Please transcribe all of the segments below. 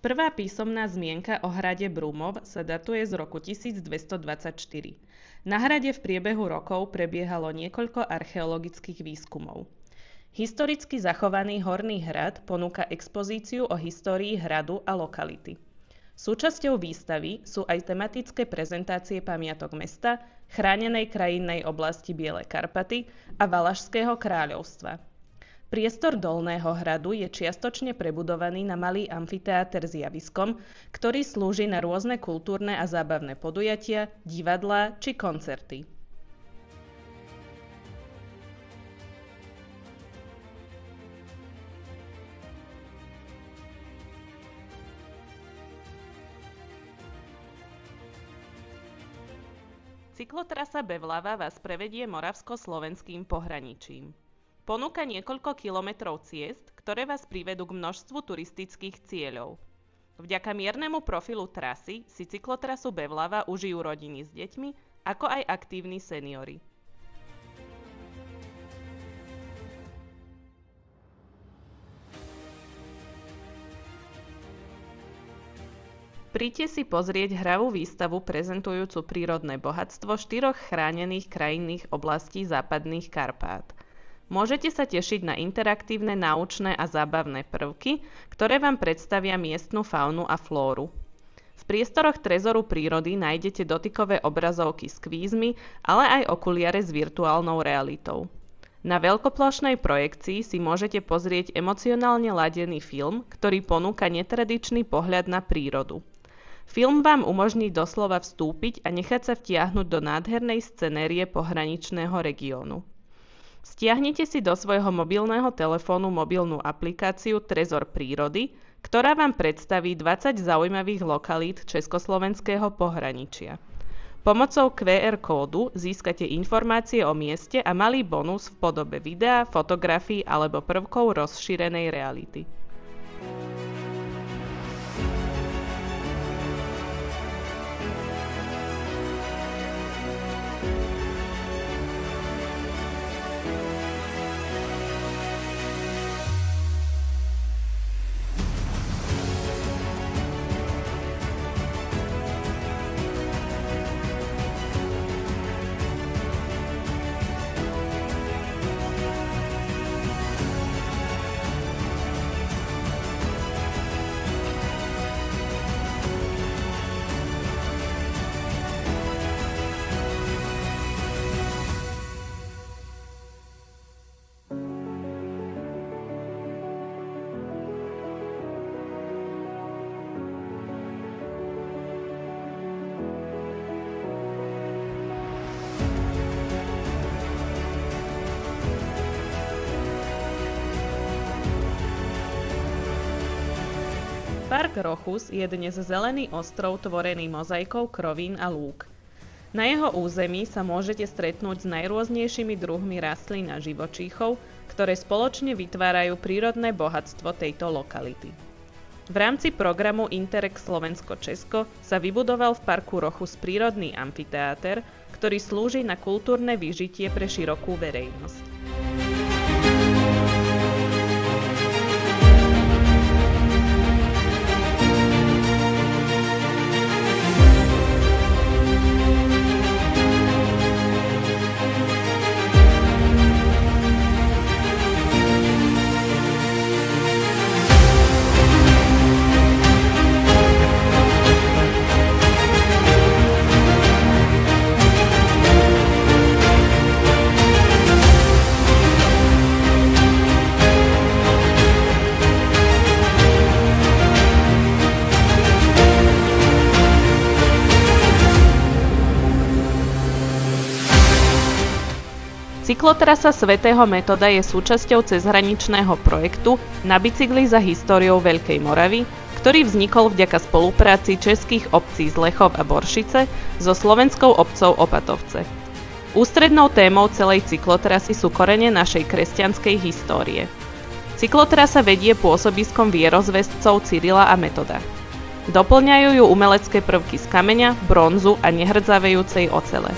Prvá písomná zmienka o hrade Brumov sa datuje z roku 1224. Na hrade v priebehu rokov prebiehalo niekoľko archeologických výskumov. Historicky zachovaný Horný hrad ponúka expozíciu o histórii hradu a lokality. Súčasťou výstavy sú aj tematické prezentácie pamiatok mesta, chránenej krajinnej oblasti Biele Karpaty a Valašského kráľovstva. Priestor Dolného hradu je čiastočne prebudovaný na malý amfiteáter s javiskom, ktorý slúži na rôzne kultúrne a zábavné podujatia, divadlá či koncerty. Cyklotrasa Bevlava vás prevedie moravsko-slovenským pohraničím. Ponúka niekoľko kilometrov ciest, ktoré vás privedú k množstvu turistických cieľov. Vďaka miernemu profilu trasy si cyklotrasu Bevlava užijú rodiny s deťmi, ako aj aktívni seniori. Príďte si pozrieť hravú výstavu prezentujúcu prírodné bohatstvo 4 chránených krajinných oblastí západných Karpát. Môžete sa tešiť na interaktívne, náučné a zábavné prvky, ktoré vám predstavia miestnu faunu a flóru. V priestoroch Trezoru prírody nájdete dotykové obrazovky s kvízmi, ale aj okuliare s virtuálnou realitou. Na veľkoplošnej projekcii si môžete pozrieť emocionálne ladený film, ktorý ponúka netradičný pohľad na prírodu. Film vám umožní doslova vstúpiť a nechať sa vtiahnuť do nádhernej scenérie pohraničného regiónu. Stiahnite si do svojho mobilného telefónu mobilnú aplikáciu Trezor prírody, ktorá vám predstaví 20 zaujímavých lokalít československého pohraničia. Pomocou QR kódu získate informácie o mieste a malý bonus v podobe videa, fotografií alebo prvkov rozšírenej reality. Park Rochus je dnes zelený ostrov tvorený mozaikou krovín a lúk. Na jeho území sa môžete stretnúť s najrôznejšími druhmi rastlín a živočíchov, ktoré spoločne vytvárajú prírodné bohatstvo tejto lokality. V rámci programu Interreg Slovensko-Česko sa vybudoval v Parku Rochus prírodný amfiteáter, ktorý slúži na kultúrne vyžitie pre širokú verejnosť. Cyklotrasa svätého Metoda je súčasťou cezhraničného projektu Na bicykli za históriou Veľkej Moravy, ktorý vznikol vďaka spolupráci českých obcí z Lechov a Boršice so slovenskou obcou Opatovce. Ústrednou témou celej cyklotrasy sú korene našej kresťanskej histórie. Cyklotrasa vedie pôsobiskom vierozvescov Cyrila a Metoda. Doplňajú ju umelecké prvky z kameňa, bronzu a nehrdzavejúcej ocele.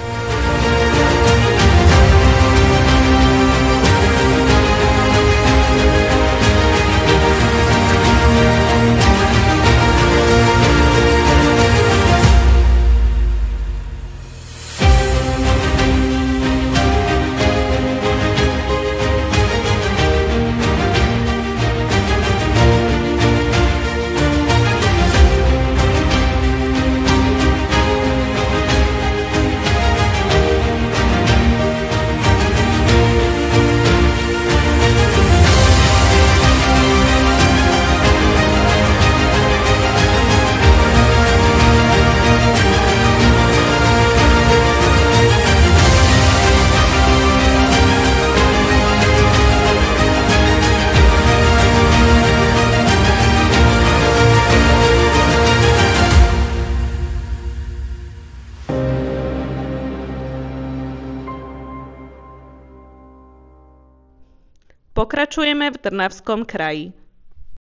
Pokračujeme v Trnavskom kraji.